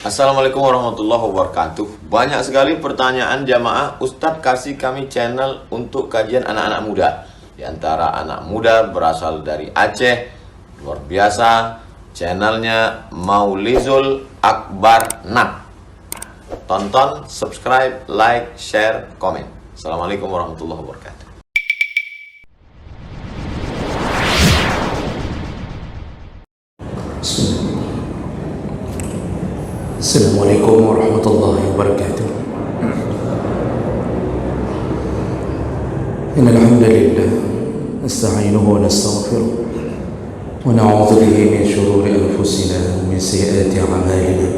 Assalamualaikum warahmatullahi wabarakatuh. Banyak sekali pertanyaan jamaah, Ustadz kasih kami channel untuk kajian anak-anak muda. Di antara anak muda berasal dari Aceh, luar biasa, channelnya Maulizul Akbar Nak. Tonton, subscribe, like, share, komen. Assalamualaikum warahmatullahi wabarakatuh. Assalamualaikum warahmatullahi wabarakatuh. Innal hamdalillah nasta'inuhu wa nastaghfiruh wa na'udzu bihi min shururi anfusina wa min sayyiati a'malina.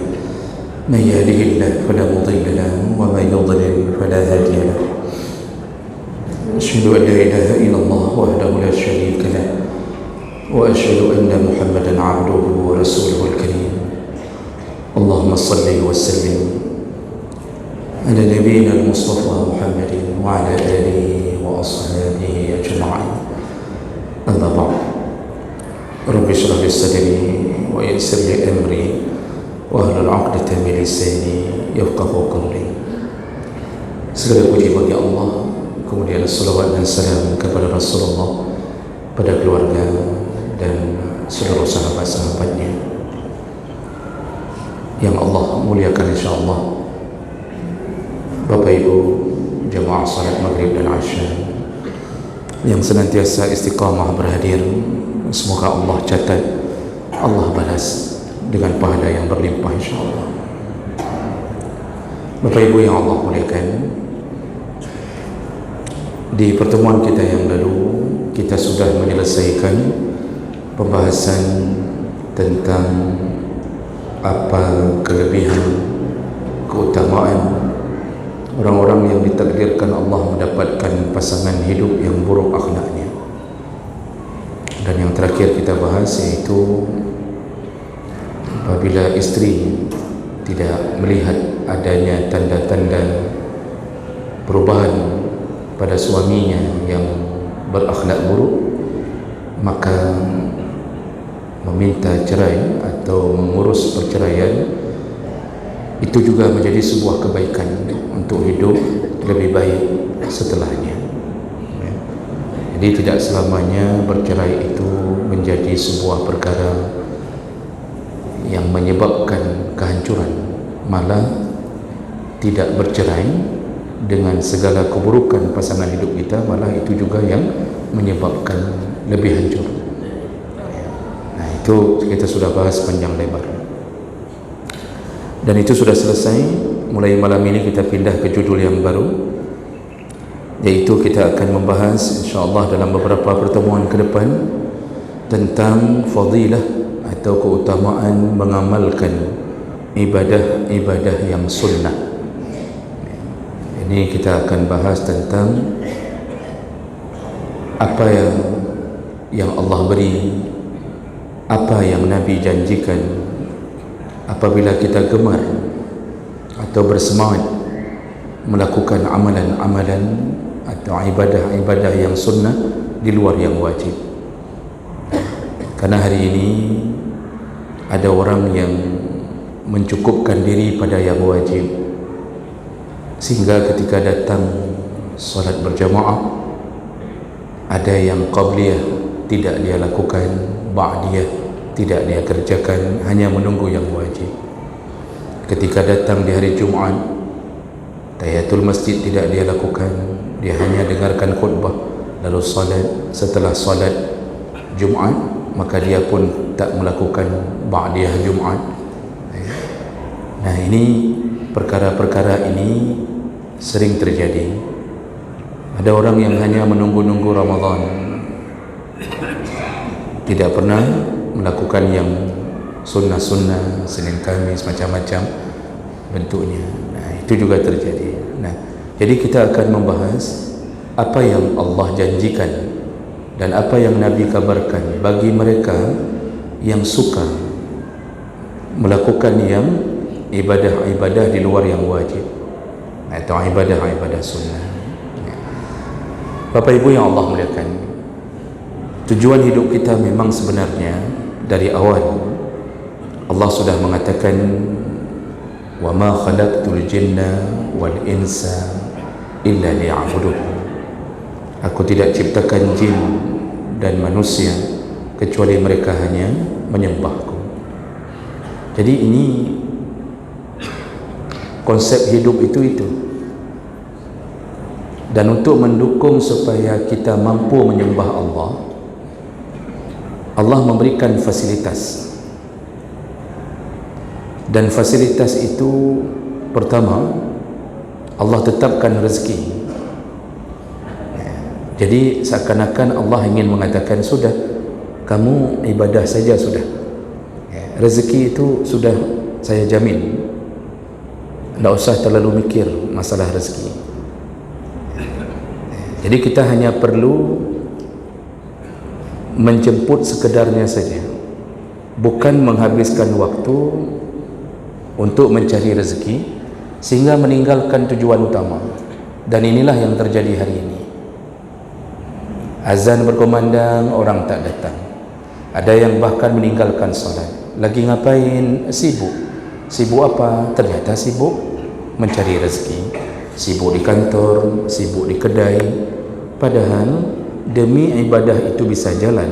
Man yahdihillahu fala mudilla lahu wa man yudlil fala hadiya lahu. Asyhadu an la ilaha illallah wahdahu la syarika lahu wa asyhadu anna Muhammadan 'abduhu wa rasuluhul karim. اللهم صل وسلم على نبينا المصطفى محمد وعلى آله وأصحابه أجمعين. أما بعد، رب اشرح لي صدري ويسر لي أمري واحلل عقدة من لساني يفقهوا قولي. Segala puji bagi Allah, kemudian salawat dan salam kepada Rasulullah, pada keluarga dan seluruh sahabat-sahabatnya yang Allah muliakan insyaAllah. Bapak Ibu jemaah salat maghrib dan isya yang senantiasa istiqamah berhadir, semoga Allah catat, Allah balas dengan pahala yang berlimpah insyaAllah. Bapak Ibu yang Allah muliakan, di pertemuan kita yang lalu kita sudah menyelesaikan pembahasan tentang apa kelebihan, keutamaan orang-orang yang ditakdirkan Allah mendapatkan pasangan hidup yang buruk akhlaknya. Dan yang terakhir kita bahas yaitu apabila isteri tidak melihat adanya tanda-tanda perubahan pada suaminya yang berakhlak buruk, maka meminta cerai atau mengurus perceraian itu juga menjadi sebuah kebaikan untuk hidup lebih baik setelahnya. Jadi tidak selamanya bercerai itu menjadi sebuah perkara yang menyebabkan kehancuran, malah tidak bercerai dengan segala keburukan pasangan hidup kita, malah itu juga yang menyebabkan lebih hancur. Itu kita sudah bahas panjang lebar dan itu sudah selesai. Mulai malam ini kita pindah ke judul yang baru, yaitu kita akan membahas insyaAllah dalam beberapa pertemuan ke depan tentang fadilah atau keutamaan mengamalkan ibadah-ibadah yang sunnah. Ini kita akan bahas tentang apa yang Allah beri, apa yang Nabi janjikan apabila kita gemar atau bersemangat melakukan amalan-amalan atau ibadah-ibadah yang sunnah di luar yang wajib. Karena hari ini ada orang yang mencukupkan diri pada yang wajib, sehingga ketika datang salat berjamaah ada yang qabliyah tidak dia lakukan, ba'diyah tidak dia kerjakan, hanya menunggu yang wajib. Ketika datang di hari Jumaat, tahiyatul masjid tidak dia lakukan, dia hanya dengarkan khutbah lalu salat. Setelah salat Jumaat maka dia pun tak melakukan ba'diyah Jumaat. Nah, ini perkara-perkara ini sering terjadi. Ada orang yang hanya menunggu-nunggu Ramadan, tidak pernah melakukan yang sunnah-sunnah, Senin Kamis, macam-macam bentuknya. Nah, itu juga terjadi. Nah, jadi kita akan membahas apa yang Allah janjikan dan apa yang Nabi kabarkan bagi mereka yang suka melakukan yang ibadah-ibadah di luar yang wajib atau ibadah-ibadah sunnah. Bapak Ibu yang Allah muliakan, tujuan hidup kita memang sebenarnya dari awal Allah sudah mengatakan wa ma khalaqtul jinna wal insa illa liya'budun. Aku tidak ciptakan jin dan manusia kecuali mereka hanya menyembahku. Jadi ini konsep hidup itu. Dan untuk mendukung supaya kita mampu menyembah Allah, Allah memberikan fasilitas. Dan fasilitas itu, pertama, Allah tetapkan rezeki. Jadi seakan-akan Allah ingin mengatakan, sudah, kamu ibadah saja sudah. Rezeki itu sudah saya jamin. Tidak usah terlalu mikir masalah rezeki. Jadi kita hanya perlu menjemput sekedarnya saja, bukan menghabiskan waktu untuk mencari rezeki sehingga meninggalkan tujuan utama. Dan inilah yang terjadi hari ini. Azan berkumandang, orang tak datang. Ada yang bahkan meninggalkan salat. Lagi ngapain? Sibuk. Sibuk apa? Ternyata sibuk mencari rezeki. Sibuk di kantor, sibuk di kedai. Padahal demi ibadah itu bisa jalan,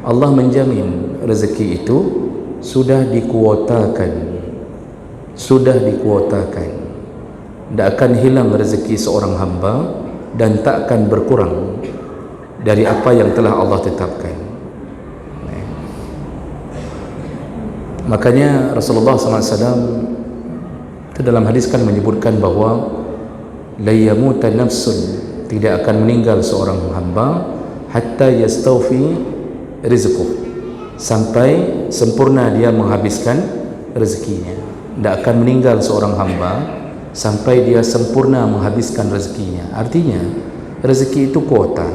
Allah menjamin rezeki itu sudah dikuotakan. Tidak akan hilang rezeki seorang hamba dan tak akan berkurang dari apa yang telah Allah tetapkan. Makanya Rasulullah SAW itu dalam hadis kan menyebutkan bahawa la yamuta nafsun, tidak akan meninggal seorang hamba hatta yastawfi rizquh, sampai sempurna dia menghabiskan rezekinya. Tidak akan meninggal seorang hamba sampai dia sempurna menghabiskan rezekinya. Artinya rezeki itu kuota.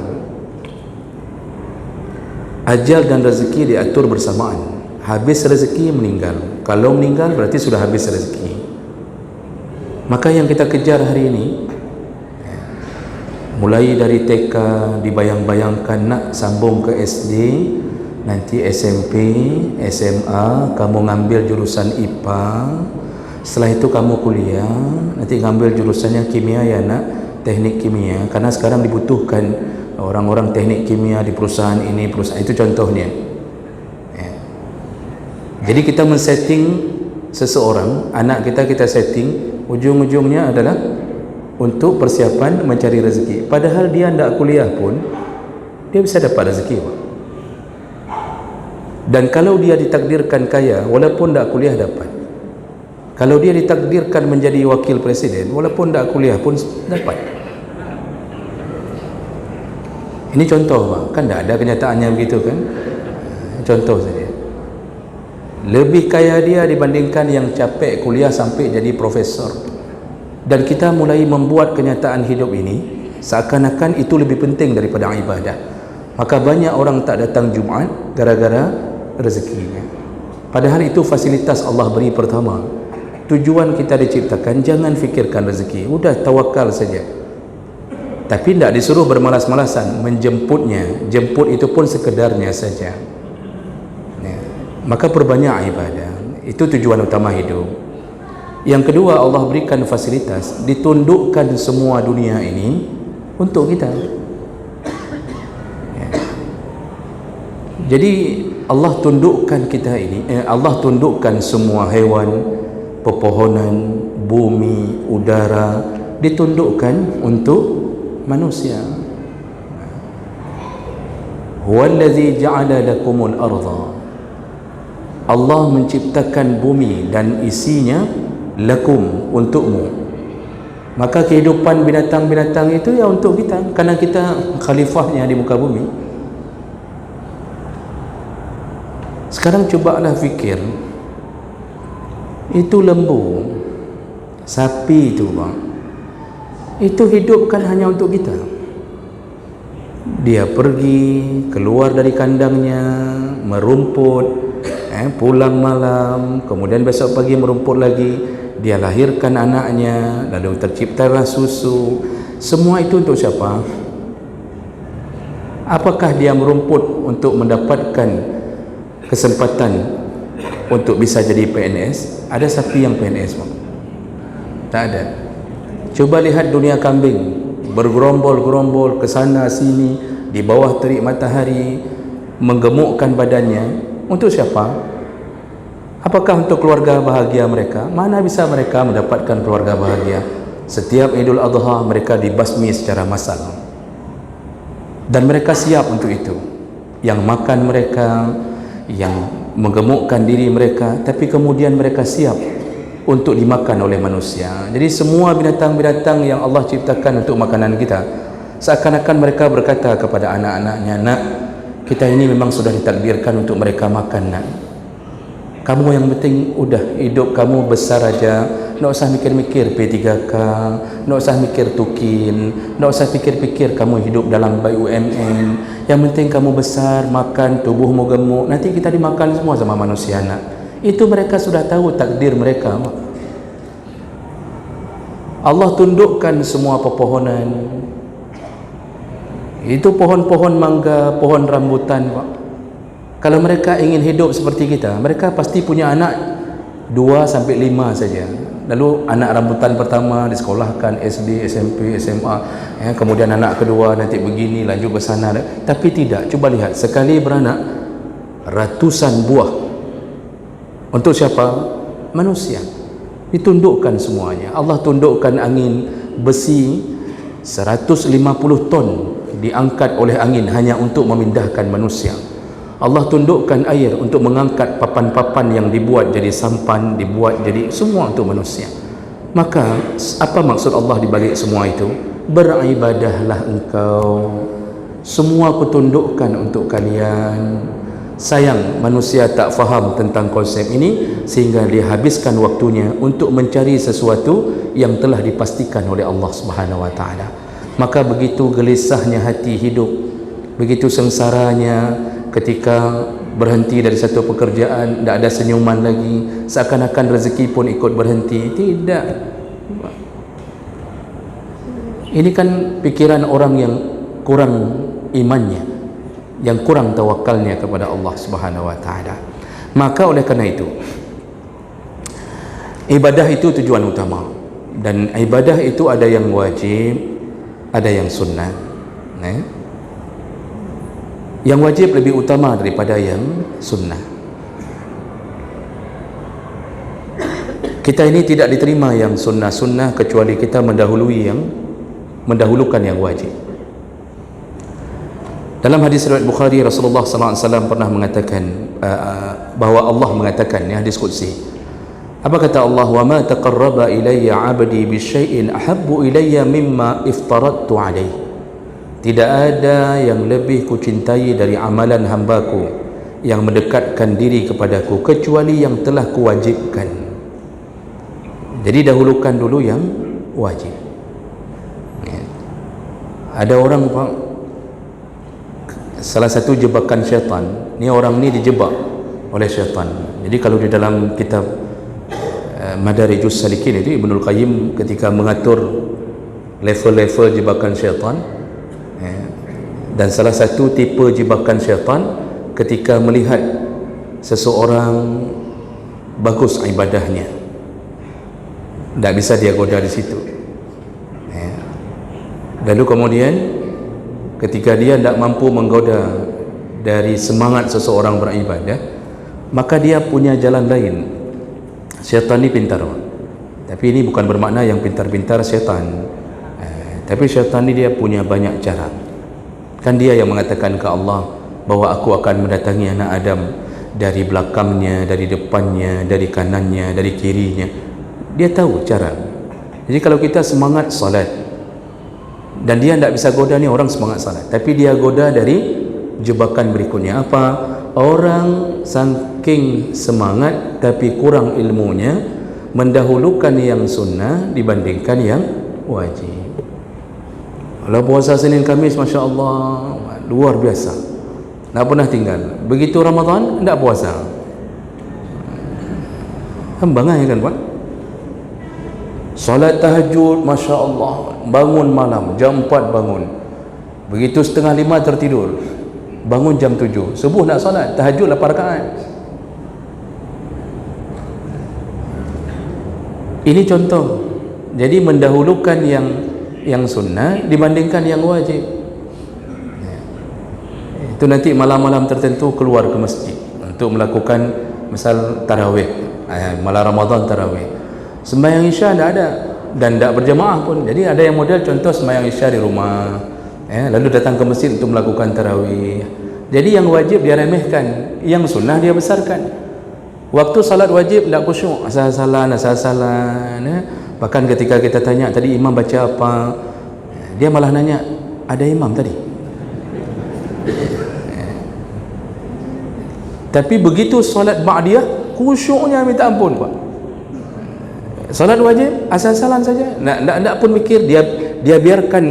Ajal dan rezeki diatur bersamaan. Habis rezeki meninggal. Kalau meninggal berarti sudah habis rezeki. Maka yang kita kejar hari ini, mulai dari TK dibayang-bayangkan nak sambung ke SD, nanti SMP, SMA, kamu ngambil jurusan IPA, setelah itu kamu kuliah, nanti ngambil jurusannya kimia ya nak, teknik kimia, karena sekarang dibutuhkan orang-orang teknik kimia di perusahaan ini, perusahaan itu contohnya. Jadi kita men-setting seseorang, anak kita setting, ujung-ujungnya adalah untuk persiapan mencari rezeki. Padahal dia tidak kuliah pun dia bisa dapat rezeki. Dan kalau dia ditakdirkan kaya, walaupun tidak kuliah dapat. Kalau dia ditakdirkan menjadi wakil presiden, walaupun tidak kuliah pun dapat. Ini contoh, kan tidak ada kenyataannya begitu kan? Contoh saja. Lebih kaya dia dibandingkan yang capek kuliah sampai jadi profesor. Dan kita mulai membuat kenyataan hidup ini seakan-akan itu lebih penting daripada ibadah. Maka banyak orang tak datang Jumaat gara-gara rezekinya. Padahal itu fasilitas Allah beri pertama. Tujuan kita diciptakan, jangan fikirkan rezeki, udah tawakal saja. Tapi tidak disuruh bermalas-malasan menjemputnya. Jemput itu pun sekedarnya saja. Maka perbanyak ibadah. Itu tujuan utama hidup. Yang kedua, Allah berikan fasilitas, ditundukkan semua dunia ini untuk kita. Jadi Allah tundukkan kita ini, Allah tundukkan semua hewan, pepohonan, bumi, udara, ditundukkan untuk manusia. Huwallazi ja'ala lakumul ardha, Allah menciptakan bumi dan isinya lakum, untukmu. Maka kehidupan binatang-binatang itu ya untuk kita, karena kita khalifahnya di muka bumi. Sekarang cubalah fikir, itu lembu, sapi itu bang, itu hidup kan hanya untuk kita. Dia pergi keluar dari kandangnya, merumput, pulang malam, kemudian besok pagi merumput lagi, dia lahirkan anaknya, lalu terciptalah susu. Semua itu untuk siapa? Apakah dia merumput untuk mendapatkan kesempatan untuk bisa jadi PNS? Ada sapi yang PNS bang. Tak ada. Coba lihat dunia kambing, bergerombol-gerombol ke sana sini di bawah terik matahari, menggemukkan badannya. Untuk siapa? Apakah untuk keluarga bahagia mereka? Mana bisa mereka mendapatkan keluarga bahagia? Setiap Idul Adha mereka dibasmi secara massal, dan mereka siap untuk itu. Yang makan mereka, yang menggemukkan diri mereka, tapi kemudian mereka siap untuk dimakan oleh manusia. Jadi semua binatang-binatang yang Allah ciptakan untuk makanan kita, seakan-akan mereka berkata kepada anak-anaknya, nak, kita ini memang sudah ditakdirkan untuk mereka makan, nak. Kamu yang penting udah hidup kamu besar aja, nggak usah mikir-mikir P3K, nggak usah mikir tukin, nggak usah pikir-pikir kamu hidup dalam BUMN. Yang penting kamu besar, makan, tubuhmu gemuk, nanti kita dimakan semua sama manusia, nak. Itu mereka sudah tahu takdir mereka. Allah tundukkan semua pepohonan. Itu pohon-pohon mangga, pohon rambutan, Pak. Kalau mereka ingin hidup seperti kita, mereka pasti punya anak 2 sampai 5 saja. Lalu anak rambutan pertama disekolahkan SD, SMP, SMA, ya, kemudian anak kedua nanti begini, lanjut ke sana. Tapi tidak, coba lihat, sekali beranak ratusan buah. Untuk siapa? Manusia. Ditundukkan semuanya. Allah tundukkan angin besi 150 ton diangkat oleh angin hanya untuk memindahkan manusia. Allah tundukkan air untuk mengangkat papan-papan yang dibuat jadi sampan, dibuat jadi semua untuk manusia. Maka apa maksud Allah di balik semua itu? Beribadahlah engkau, semua kutundukkan untuk kalian. Sayang manusia tak faham tentang konsep ini, sehingga dia habiskan waktunya untuk mencari sesuatu yang telah dipastikan oleh Allah Subhanahu wa taala. Maka begitu gelisahnya hati hidup, begitu sengsaranya ketika berhenti dari satu pekerjaan, tidak ada senyuman lagi, seakan-akan rezeki pun ikut berhenti. Tidak. Ini kan pikiran orang yang kurang imannya, yang kurang tawakalnya kepada Allah Subhanahu wa taala. Maka oleh kerana itu, ibadah itu tujuan utama, dan ibadah itu ada yang wajib, ada yang sunnah. Yang wajib lebih utama daripada yang sunnah. Kita ini tidak diterima yang sunnah-sunnah kecuali kita mendahulukan yang wajib. Dalam hadis riwayat Bukhari, Rasulullah SAW pernah mengatakan bahawa Allah mengatakan, ya, hadis qudsi. Apa kata Allah? Wa ma taqarraba ilayya 'abdi bi syai'in ahabbu ilayya mimma iftaradtu 'alaihi. Tidak ada yang lebih kucintai dari amalan hambaku yang mendekatkan diri kepadaku kecuali yang telah kuwajibkan. Jadi dahulukan dulu yang wajib. Ada orang, Pak, salah satu jebakan syaitan. Ni orang ni dijebak oleh syaitan. Jadi kalau di dalam kitab Madarijus Salikin itu, Ibnul Qayyim ketika mengatur level-level jebakan syaitan, dan salah satu tipe jebakan syaitan ketika melihat seseorang bagus ibadahnya, tidak bisa dia goda di situ. Lalu kemudian ketika dia tidak mampu menggoda dari semangat seseorang beribadah, maka dia punya jalan lain. Syaitan ni pintar, tapi ini bukan bermakna yang pintar-pintar syaitan, tapi syaitan ni dia punya banyak cara. Kan dia yang mengatakan ke Allah bahawa aku akan mendatangi anak Adam dari belakangnya, dari depannya, dari kanannya, dari kirinya. Dia tahu cara. Jadi kalau kita semangat salat, dan dia tidak bisa goda ni orang semangat salat, tapi dia goda dari jebakan berikutnya. Apa? Orang saking semangat tapi kurang ilmunya, mendahulukan yang sunnah dibandingkan yang wajib. Kalau puasa Senin Khamis, Masya Allah, luar biasa, tak pernah tinggal. Begitu Ramadan, tidak puasa, bangai kan, Pak? Salat tahajud, Masya Allah, bangun malam, jam 4 bangun. Begitu 4:30 tertidur, bangun jam 7, subuh nak salat, tahajud 8 rakaat. Ini contoh. Jadi mendahulukan yang sunnah dibandingkan yang wajib. Itu nanti malam-malam tertentu keluar ke masjid untuk melakukan misal tarawih, malam Ramadan tarawih. Sembahyang Isya tidak ada dan tidak berjamaah pun. Jadi ada yang model contoh sembahyang Isya di rumah, lalu datang ke masjid untuk melakukan tarawih. Jadi yang wajib dia remehkan, yang sunnah dia besarkan. Waktu salat wajib tidak khusyuk, asal-asalan. Bahkan ketika kita tanya tadi imam baca apa, dia malah nanya, ada imam tadi? Tapi begitu salat ba'diyah, khusyuknya minta ampun, Pak. Salat wajib asal-asalan saja, tidak pun mikir, dia biarkan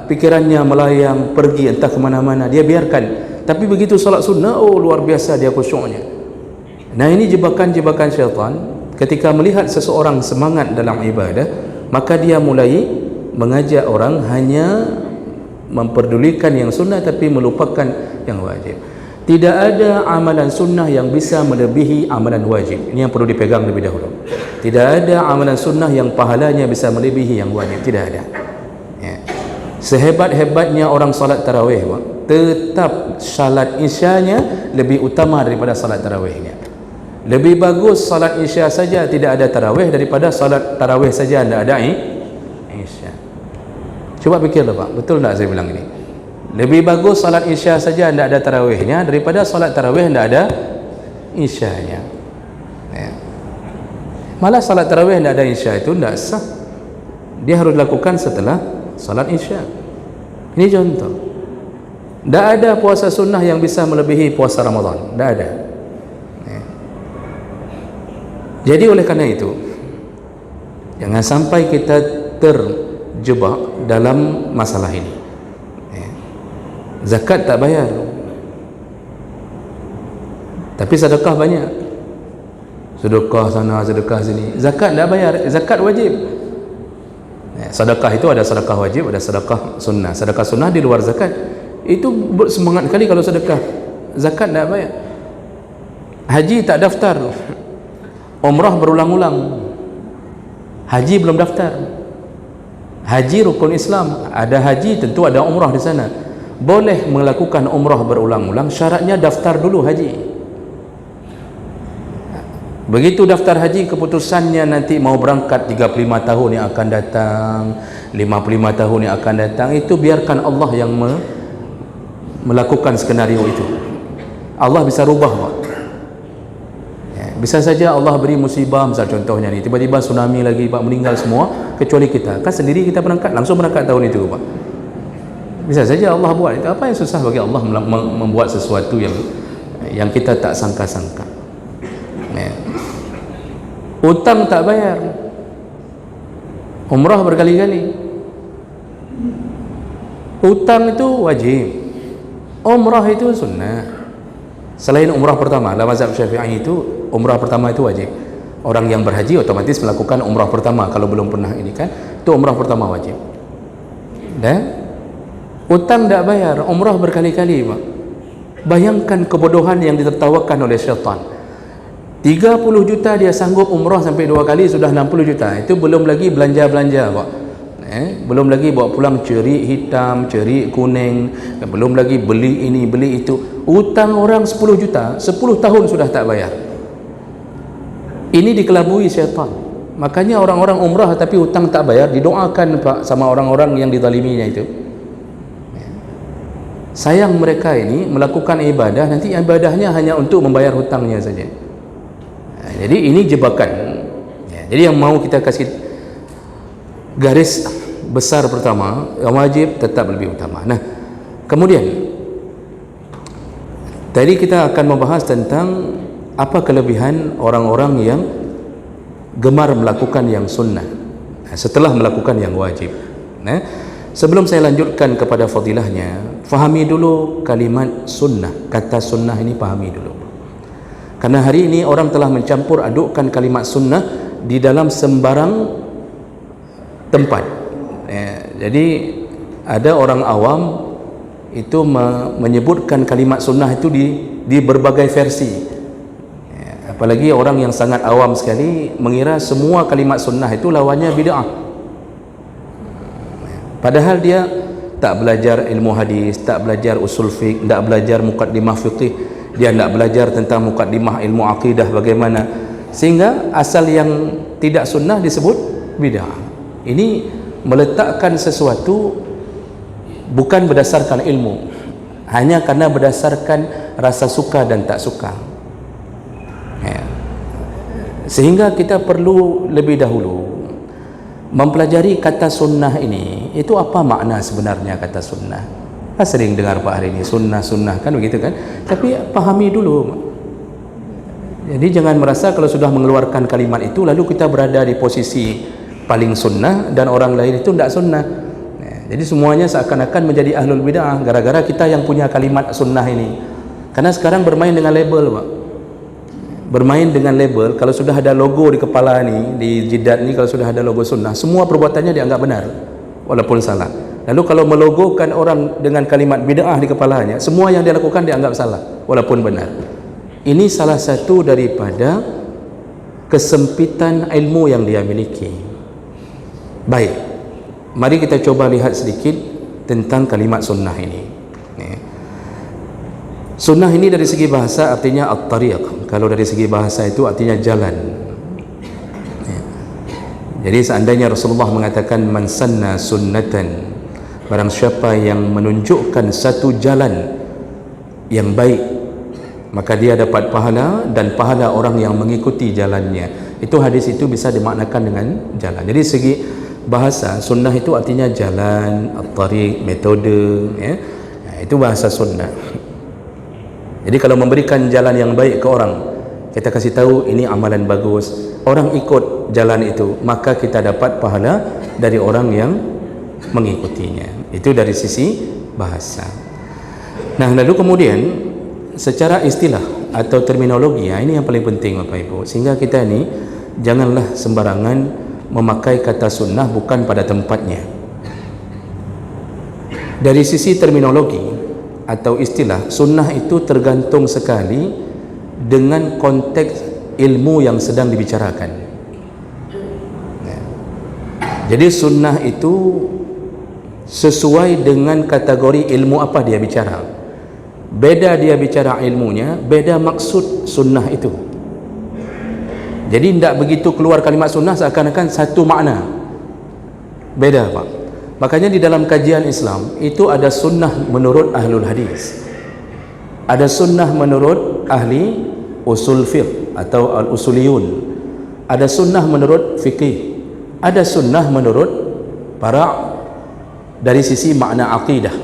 pikirannya melayang pergi entah ke mana-mana, dia biarkan. Tapi begitu salat sunnah, oh luar biasa dia khusyuknya. Nah, ini jebakan-jebakan syaitan. Ketika melihat seseorang semangat dalam ibadah, maka dia mulai mengajak orang hanya memperdulikan yang sunnah tapi melupakan yang wajib. Tidak ada amalan sunnah yang bisa melebihi amalan wajib. Ini yang perlu dipegang lebih dahulu. Tidak ada amalan sunnah yang pahalanya bisa melebihi yang wajib. Tidak ada. Sehebat-hebatnya orang salat tarawih, tetap salat isyanya lebih utama daripada salat tarawihnya. Lebih bagus salat isya saja tidak ada tarawih daripada salat tarawih saja tidak ada isya. Cuba fikirlah, Pak, betul tak saya bilang ini? Lebih bagus salat isya saja tidak ada tarawihnya daripada salat tarawih tidak ada isyanya. Malah salat tarawih tidak ada isya itu tidak sah. Dia harus lakukan setelah salat isya. Ini contoh. Tidak ada puasa sunnah yang bisa melebihi puasa Ramadan. Tidak ada. Jadi oleh karena itu, jangan sampai kita terjebak dalam masalah ini. Zakat tak bayar, tapi sedekah banyak. Sedekah sana, sedekah sini. Zakat tak bayar, zakat wajib. Sedekah itu ada sedekah wajib, ada sedekah sunnah. Sedekah sunnah di luar zakat. Itu semangat kali kalau sedekah. Zakat tak bayar. Haji tak daftar. Umrah berulang-ulang, haji belum daftar. Haji rukun Islam, ada haji tentu ada umrah di sana. Boleh melakukan umrah berulang-ulang, syaratnya daftar dulu haji. Begitu daftar haji, keputusannya nanti mau berangkat 35 tahun yang akan datang, 55 tahun yang akan datang, itu biarkan Allah yang melakukan skenario itu. Allah bisa rubah, Pak. Bisa saja Allah beri musibah, misal contohnya ni, tiba-tiba tsunami lagi, Pak, meninggal semua kecuali kita. Kan sendiri kita berangkat, langsung berangkat tahun itu, Pak. Bisa saja Allah buat itu. Apa yang susah bagi Allah membuat sesuatu yang kita tak sangka-sangka. Utang tak bayar, umrah berkali-kali. Utang itu wajib, umrah itu sunnah. Selain umrah pertama, dalam mazhab Syafi'i itu umrah pertama itu wajib. Orang yang berhaji otomatis melakukan umrah pertama kalau belum pernah ini kan, itu umrah pertama wajib. Dan utang tidak bayar, umrah berkali-kali, Pak. Bayangkan kebodohan yang ditertawakan oleh syaitan. 30 juta dia sanggup umrah sampai 2 kali sudah 60 juta. Itu belum lagi belanja-belanja, Pak. Belum lagi bawa pulang cerik hitam, cerik kuning, belum lagi beli ini, beli itu. Utang orang 10 juta, 10 tahun sudah tak bayar. Ini dikelabui syaitan. Makanya orang-orang umrah tapi hutang tak bayar, didoakan, Pak, sama orang-orang yang dizaliminya itu. Sayang mereka ini melakukan ibadah, nanti ibadahnya hanya untuk membayar hutangnya saja. Jadi ini jebakan. Jadi yang mau kita kasih garis besar pertama, yang wajib tetap lebih utama. Nah, kemudian tadi kita akan membahas tentang apa kelebihan orang-orang yang gemar melakukan yang sunnah setelah melakukan yang wajib. Nah, sebelum saya lanjutkan kepada fadilahnya, fahami dulu kalimat sunnah. Kata sunnah ini pahami dulu, karena hari ini orang telah mencampur adukkan kalimat sunnah di dalam sembarang tempat. Jadi ada orang awam itu menyebutkan kalimat sunnah itu di berbagai versi. Apalagi orang yang sangat awam sekali mengira semua kalimat sunnah itu lawannya bid'ah. Padahal dia tak belajar ilmu hadis, tak belajar usul fiqh, tak belajar muqaddimah fiqh, dia tak belajar tentang muqaddimah ilmu akidah bagaimana, sehingga asal yang tidak sunnah disebut bid'ah. Ini meletakkan sesuatu bukan berdasarkan ilmu, hanya karena berdasarkan rasa suka dan tak suka. Sehingga kita perlu lebih dahulu mempelajari kata sunnah ini. Itu apa makna sebenarnya kata sunnah? Sering dengar Pak hari ini sunnah kan begitu kan, tapi pahami dulu. Jadi jangan merasa kalau sudah mengeluarkan kalimat itu lalu kita berada di posisi paling sunnah dan orang lain itu tidak sunnah. Jadi semuanya seakan-akan menjadi ahlul bid'ah gara-gara kita yang punya kalimat sunnah ini. Karena sekarang bermain dengan label, Pak. Bermain dengan label. Kalau sudah ada logo di kepala ni, di jidat ni, kalau sudah ada logo sunnah, semua perbuatannya dianggap benar walaupun salah. Lalu kalau melogokan orang dengan kalimat bid'ah di kepalanya, semua yang dia lakukan dianggap salah walaupun benar. Ini salah satu daripada kesempitan ilmu yang dia miliki. Baik, mari kita coba lihat sedikit tentang kalimat sunnah ini. Sunnah ini dari segi bahasa artinya at-tariq. Kalau dari segi bahasa itu artinya jalan. Jadi seandainya Rasulullah mengatakan man sanna sunnatan, barang siapa yang menunjukkan satu jalan yang baik, maka dia dapat pahala dan pahala orang yang mengikuti jalannya. Itu hadis itu bisa dimaknakan dengan jalan. Jadi segi bahasa, sunnah itu artinya jalan, at-tariq, metode, ya. Itu bahasa sunnah. Jadi kalau memberikan jalan yang baik ke orang, kita kasih tahu ini amalan bagus, orang ikut jalan itu, maka kita dapat pahala dari orang yang mengikutinya. Itu dari sisi bahasa. Nah, lalu kemudian secara istilah atau terminologi, ini yang paling penting Bapak Ibu, sehingga kita ini janganlah sembarangan memakai kata sunnah bukan pada tempatnya. Dari sisi terminologi atau istilah, sunnah itu tergantung sekali dengan konteks ilmu yang sedang dibicarakan. Jadi sunnah itu sesuai dengan kategori ilmu apa dia bicara. Beda dia bicara ilmunya, beda maksud sunnah itu. Jadi tidak begitu keluar kalimat sunnah seakan-akan satu makna. Beda, Pak. Makanya di dalam kajian Islam itu ada sunnah menurut ahlul hadis, ada sunnah menurut ahli usul fiqh atau al-usuliyun, ada sunnah menurut fikih, ada sunnah menurut para dari sisi makna akidah.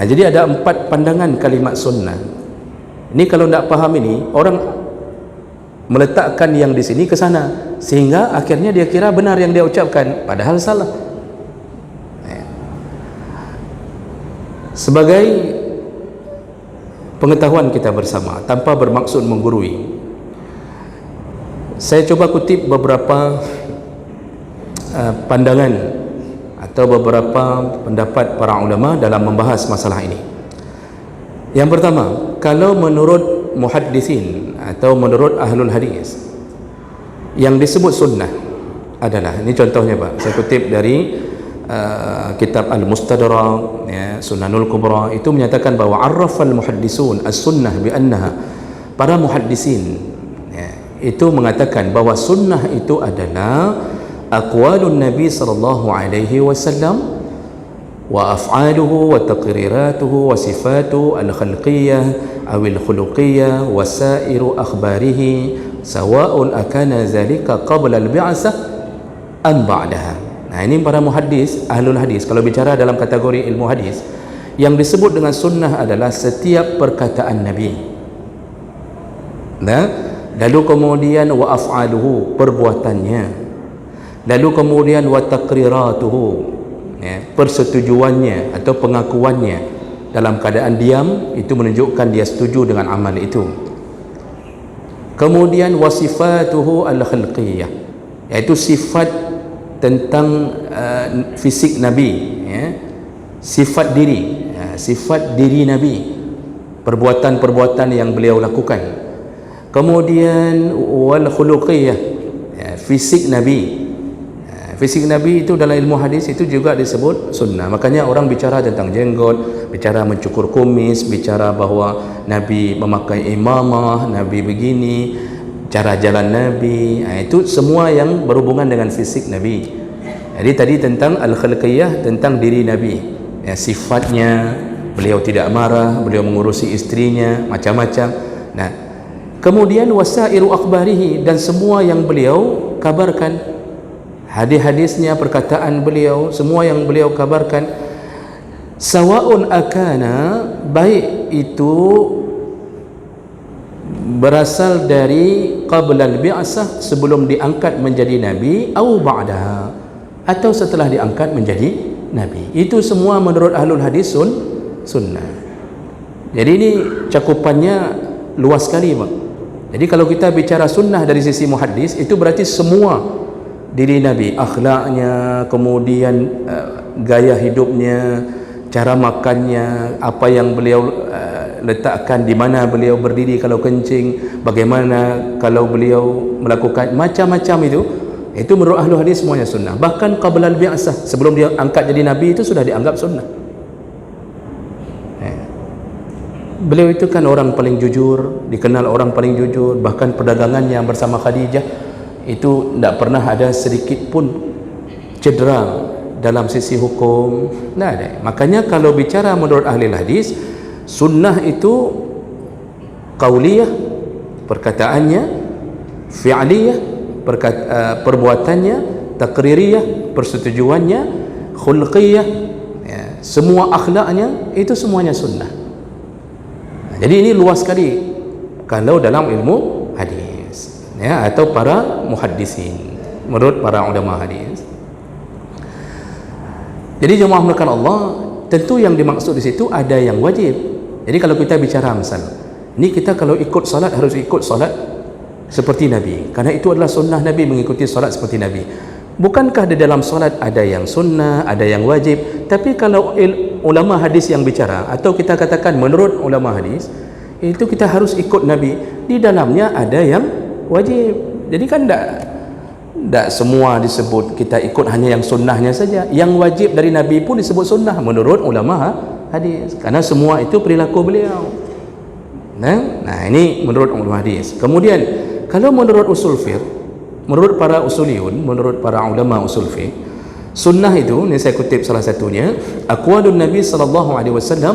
Jadi ada 4 pandangan kalimat sunnah. Ini kalau tidak paham ini, orang meletakkan yang di sini ke sana, sehingga akhirnya dia kira benar yang dia ucapkan, padahal salah. Sebagai pengetahuan kita bersama, tanpa bermaksud menggurui, saya coba kutip beberapa pandangan atau beberapa pendapat para ulama dalam membahas masalah ini. Yang pertama, kalau menurut muhaddisin atau menurut ahlul hadis, yang disebut sunnah adalah, ini contohnya Pak, saya kutip dari kitab Al-Mustadrak, ya, Sunanul Kubra, itu menyatakan bahwa arrafal muhaddisun as-sunnah bi annaha, para muhaddisin, ya, itu mengatakan bahwa sunnah itu adalah aqwalun Nabi sallallahu alaihi wasallam wa af'aluhu wa taqriratuhu wa sifatu al-khalqiyyah aw al-khuluqiyyah wa sa'iru akhbarihi sawa'un akana zalika qabla al-bi'tsah am ba'daha. Nah, ini para muhaddis, ahlul hadis, kalau bicara dalam kategori ilmu hadis, yang disebut dengan sunnah adalah setiap perkataan Nabi. Nah, lalu kemudian wa af'aluhu, perbuatannya. Lalu kemudian wa taqriratuhu, ya, persetujuannya atau pengakuannya dalam keadaan diam, itu menunjukkan dia setuju dengan amal itu. Kemudian wasifatuhu al-khalqiyyah, yaitu sifat tentang fisik Nabi, ya, sifat diri, ya, sifat diri Nabi, perbuatan-perbuatan yang beliau lakukan. Kemudian wal khuluqiyah, ya, fisik Nabi, ya, Fisik Nabi itu dalam ilmu hadis itu juga disebut sunnah. Makanya orang bicara tentang jenggot, bicara mencukur kumis, bicara bahawa Nabi memakai imamah, Nabi begini, cara jalan Nabi, itu semua yang berhubungan dengan fisik Nabi. Jadi tadi tentang al-khalqiyah, tentang diri Nabi, sifatnya, beliau tidak marah, beliau mengurusi istrinya, macam-macam. Nah, kemudian wasairu akhbarihi, dan semua yang beliau kabarkan, hadis-hadisnya, perkataan beliau, semua yang beliau kabarkan, sawaun akana, baik itu berasal dari qabla al-bi'asah, sebelum diangkat menjadi nabi, au ba'daha, atau setelah diangkat menjadi nabi. Itu semua menurut ahlul hadis sunnah. Jadi ini cakupannya luas sekali, Pak. Jadi kalau kita bicara sunnah dari sisi muhaddis, itu berarti semua diri Nabi, akhlaknya, kemudian gaya hidupnya, cara makannya, apa yang beliau letakkan, di mana beliau berdiri kalau kencing, bagaimana kalau beliau melakukan macam-macam, itu menurut ahlu hadis semuanya sunnah. Bahkan qabla al-bi'asah, sebelum dia angkat jadi Nabi, itu sudah dianggap sunnah. Beliau itu kan orang paling jujur, dikenal orang paling jujur, bahkan perdagangannya bersama Khadijah itu tidak pernah ada sedikit pun cedera dalam sisi hukum, tidak ada. Makanya kalau bicara menurut ahli hadis, sunnah itu qauliyah, perkataannya, fi'liyah, perbuatannya, taqririyah, persetujuannya, khulqiyah, semua akhlaknya, itu semuanya sunnah. Jadi ini luas sekali kalau dalam ilmu hadis, atau para muhaddisin, menurut para ulama hadis. Jadi jemaah melakukan Allah, tentu yang dimaksud di situ ada yang wajib. Jadi kalau kita bicara misal, ini kita kalau ikut salat harus ikut salat seperti Nabi, karena itu adalah sunnah Nabi, mengikuti salat seperti Nabi. Bukankah di dalam salat ada yang sunnah, ada yang wajib? Tapi kalau ulama hadis yang bicara, atau kita katakan menurut ulama hadis, itu kita harus ikut Nabi, di dalamnya ada yang wajib. Jadi kan tidak semua disebut kita ikut hanya yang sunnahnya saja. Yang wajib dari Nabi pun disebut sunnah menurut ulama hadis, karena semua itu perilaku beliau. Nah ini menurut ulama hadis. Kemudian kalau menurut usul fiqh, menurut para usuliyun, menurut para ulama usul fiqh, sunnah itu, ini saya kutip salah satunya, aqwalun Nabi sallallahu alaihi wasallam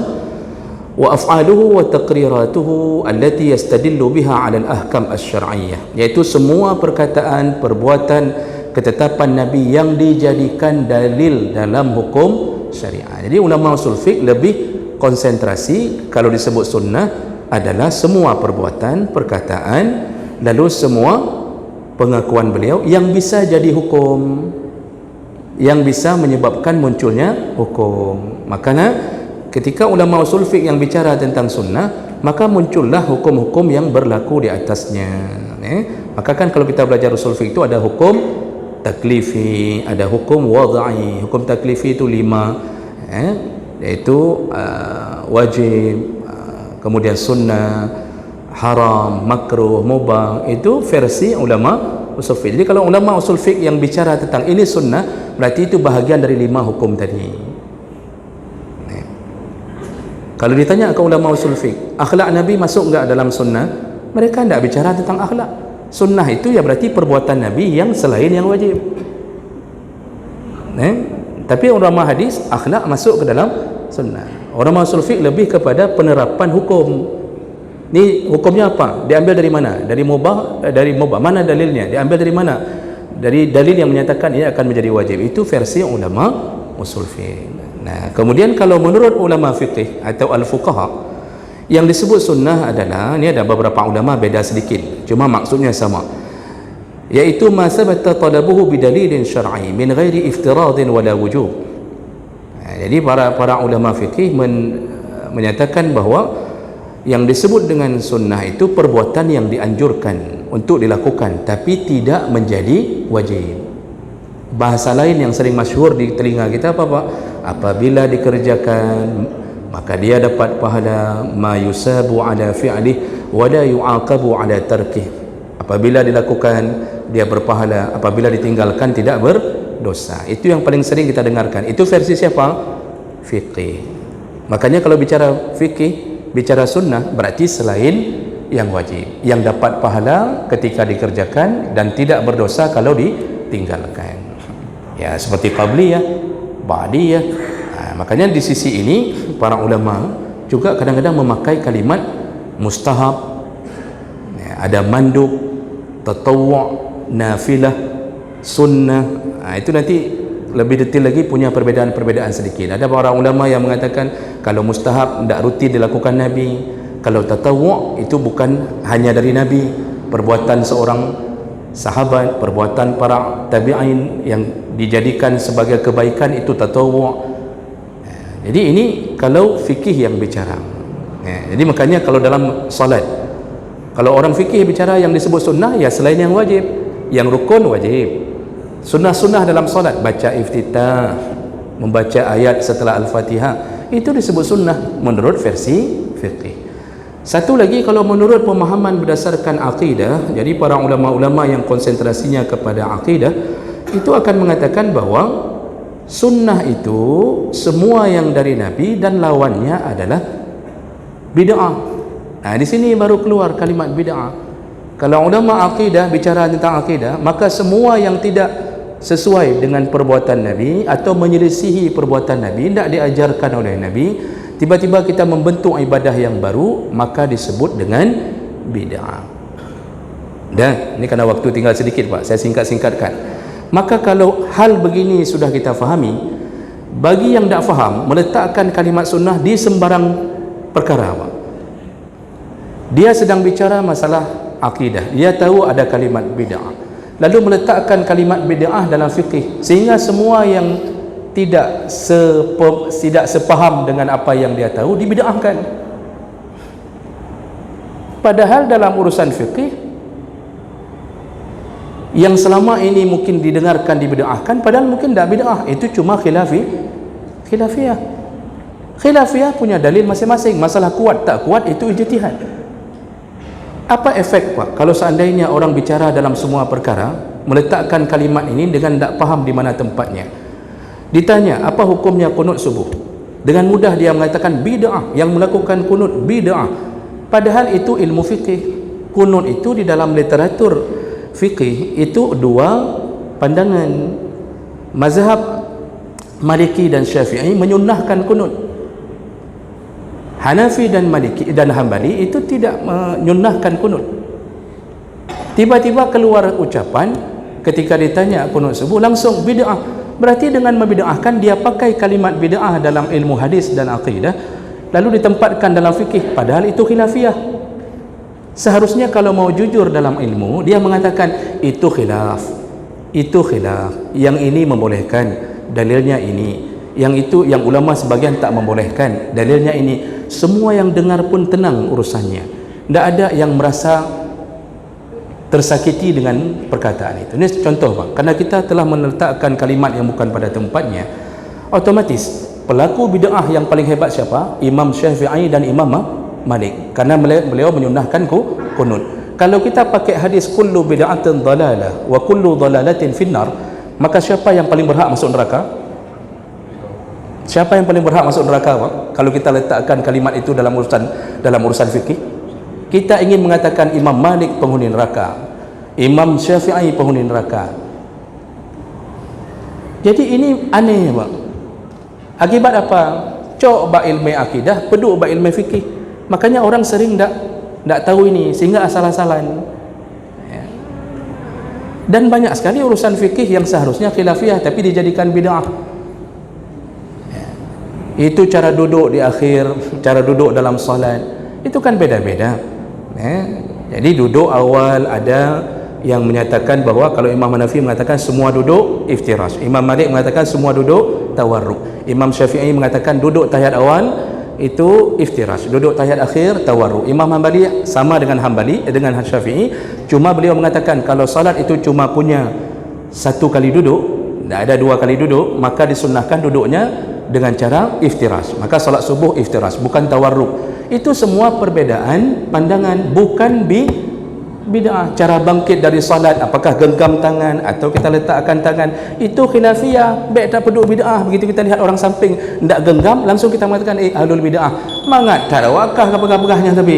wa af'aluhu wa taqriratuhu allati yastadillu biha 'ala al-ahkam asy-syar'iyyah, yaitu semua perkataan, perbuatan, ketetapan Nabi yang dijadikan dalil dalam hukum syariat. Jadi ulama usul fiqh lebih konsentrasi kalau disebut sunnah adalah semua perbuatan, perkataan, lalu semua pengakuan beliau yang bisa jadi hukum, yang bisa menyebabkan munculnya hukum. Makanya ketika ulama usul fiqh yang bicara tentang sunnah, maka muncullah hukum-hukum yang berlaku di atasnya. Maka kan kalau kita belajar usul fiqh itu ada hukum taklifi, ada hukum wad'i. Hukum taklifi itu 5, yaitu wajib, kemudian sunnah, haram, makruh, mubah. Itu versi ulama usul fiqh. Jadi kalau ulama usul fiqh yang bicara tentang ini sunnah, berarti itu bahagian dari 5 hukum tadi. Kalau ditanya ke ulama usul fiqh, akhlak Nabi masuk enggak dalam sunnah? Mereka tidak bicara tentang akhlak. Sunnah itu ya berarti perbuatan Nabi yang selain yang wajib. Tapi ulama hadis, akhlak masuk ke dalam sunnah. Ulama usul fiqh lebih kepada penerapan hukum. Ini hukumnya apa? Diambil dari mana? Dari mubah, mana dalilnya? Diambil dari mana? Dari dalil yang menyatakan ia akan menjadi wajib. Itu versi ulama usul fiqh. Nah, kemudian kalau menurut ulama fiqh atau al-fuqaha, yang disebut sunnah adalah, ini ada beberapa ulama beda sedikit, cuma maksudnya sama, yaitu ma sabata talabuhu bidalilin syar'i min ghairi iftiradin wala wujub. Jadi para ulama fiqh menyatakan bahawa yang disebut dengan sunnah itu perbuatan yang dianjurkan untuk dilakukan tapi tidak menjadi wajib. Bahasa lain yang sering masyhur di telinga kita apa Pak? Apabila dikerjakan maka dia dapat pahala, ma yusabu ala fi'lih wa la yu'aqabu ala tarkih. Apabila dilakukan dia berpahala, apabila ditinggalkan tidak berdosa. Itu yang paling sering kita dengarkan. Itu versi siapa? Fiqih. Makanya kalau bicara fikih, bicara sunnah, berarti selain yang wajib, yang dapat pahala ketika dikerjakan dan tidak berdosa kalau ditinggalkan. Ya, seperti qabliyah, ba'diyah. Makanya di sisi ini para ulama juga kadang-kadang memakai kalimat mustahab, ya, ada mandub, tatawwu', nafilah, sunnah. Itu nanti lebih detail lagi, punya perbezaan-perbezaan sedikit. Ada para ulama yang mengatakan kalau mustahab tidak rutin dilakukan Nabi, kalau tatawwu' itu bukan hanya dari Nabi, perbuatan seorang sahabat, perbuatan para tabi'in yang dijadikan sebagai kebaikan, itu tatawwu'. Jadi ini kalau fikih yang bicara. Jadi makanya kalau dalam salat, kalau orang fikih bicara yang disebut sunnah, ya selain yang wajib, yang rukun wajib. Sunnah-sunnah dalam salat, baca iftitah, membaca ayat setelah Al-Fatihah, itu disebut sunnah menurut versi fikih. Satu lagi, kalau menurut pemahaman berdasarkan akidah, jadi para ulama-ulama yang konsentrasinya kepada akidah itu akan mengatakan bahwa sunnah itu semua yang dari Nabi dan lawannya adalah bid'ah. Di sini baru keluar kalimat bid'ah. Kalau ulama akidah bicara tentang akidah, maka semua yang tidak sesuai dengan perbuatan Nabi atau menyelisihi perbuatan Nabi, tidak diajarkan oleh Nabi, tiba-tiba kita membentuk ibadah yang baru, maka disebut dengan bid'ah. Dan ini karena waktu tinggal sedikit Pak, saya singkat-singkatkan. Maka kalau hal begini sudah kita fahami, bagi yang tak faham, meletakkan kalimat sunnah di sembarang perkara Pak. Dia sedang bicara masalah akidah, dia tahu ada kalimat bid'ah, lalu meletakkan kalimat bid'ah dalam fikih, sehingga semua yang tidak sepaham dengan apa yang dia tahu dibid'ahkan. Padahal dalam urusan fikih yang selama ini mungkin didengarkan dibid'ahkan, padahal mungkin tak bid'ah, itu cuma khilafiyah. Khilafiyah punya dalil masing-masing. Masalah kuat tak kuat itu ijtihad. Apa efek Pak kalau seandainya orang bicara dalam semua perkara, meletakkan kalimat ini dengan tak faham di mana tempatnya? Ditanya apa hukumnya kunut subuh, dengan mudah dia mengatakan bid'ah, yang melakukan kunut bid'ah, padahal itu ilmu fikih. Kunut itu di dalam literatur fikih itu dua pandangan. Mazhab Maliki dan Syafi'i menyunnahkan kunut. Hanafi dan Maliki dan Hambali itu tidak menyunnahkan kunut. Tiba-tiba keluar ucapan ketika ditanya kunut subuh langsung bid'ah. Berarti dengan membid'ahkan, dia pakai kalimat bid'ah dalam ilmu hadis dan akidah, lalu ditempatkan dalam fikih, padahal itu khilafiyah. Seharusnya kalau mau jujur dalam ilmu, dia mengatakan itu khilaf, yang ini membolehkan, dalilnya ini, yang itu yang ulama sebagian tak membolehkan, dalilnya ini. Semua yang dengar pun tenang urusannya, tidak ada yang merasa tersakiti dengan perkataan itu. Ini contoh Pak, karena kita telah meletakkan kalimat yang bukan pada tempatnya, otomatis pelaku bid'ah yang paling hebat siapa? Imam Syafi'i dan Imam Malik, karena beliau menyunnahkan kunut. Kalau kita pakai hadis kullu bid'atin dhalalah wa kullu dhalalatin finnar, maka siapa yang paling berhak masuk neraka? Siapa yang paling berhak masuk neraka Pak? Kalau kita letakkan kalimat itu dalam urusan fikih, kita ingin mengatakan Imam Malik penghuni neraka, Imam Syafi'i penghuni neraka. Jadi ini aneh Pak. Akibat apa? Cok bak ilmu akidah, peduk bak ilmu fikih. Makanya orang sering tak tahu ini, sehingga asal-asalan. Dan banyak sekali urusan fikih yang seharusnya khilafiyah tapi dijadikan bid'ah. Itu cara duduk di akhir, cara duduk dalam salat, itu kan beda-beda. Jadi duduk awal ada yang menyatakan bahwa kalau Imam Hanafi mengatakan semua duduk iftirash, Imam Malik mengatakan semua duduk tawarruk, Imam Syafi'i mengatakan duduk tahiyat awal itu iftirash, duduk tahiyat akhir tawarruk. Imam Hambali sama dengan Syafi'i, cuma beliau mengatakan kalau salat itu cuma punya satu kali duduk, tidak ada dua kali duduk, maka disunnahkan duduknya dengan cara iftirash. Maka salat subuh iftirash, bukan tawarruk. Itu semua perbedaan pandangan, bukan bid'ah. Cara bangkit dari salat, apakah genggam tangan atau kita letakkan tangan, itu khilafiyah, baik tak perlu bid'ah. Begitu kita lihat orang samping tidak genggam, langsung kita mengatakan ahlul bid'ah. Mangat tak ada wakah kapagah-pagahnya tapi.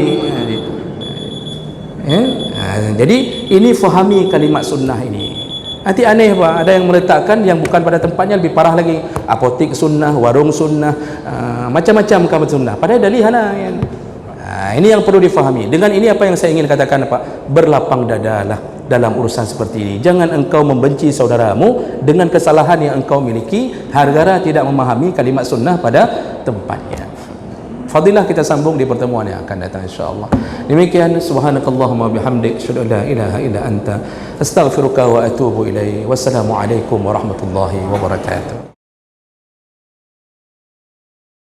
Jadi ini fahami kalimat sunnah ini. Nanti aneh apa? Ada yang meletakkan yang bukan pada tempatnya, lebih parah lagi. Apotik sunnah, warung sunnah, macam-macam kabar sunnah. Padahal dalih hana. Ini yang perlu difahami. Dengan ini apa yang saya ingin katakan apa? Berlapang dadalah dalam urusan seperti ini. Jangan engkau membenci saudaramu dengan kesalahan yang engkau miliki, gara-gara tidak memahami kalimat sunnah pada tempatnya. Fadilah kita sambung di pertemuan yang akan datang insya-Allah. Demikian, subhanakallahumma bihamdik, asyhadu an la ilaha illa anta, astaghfiruka wa atubu ilaik. Wassalamualaikum warahmatullahi wabarakatuh.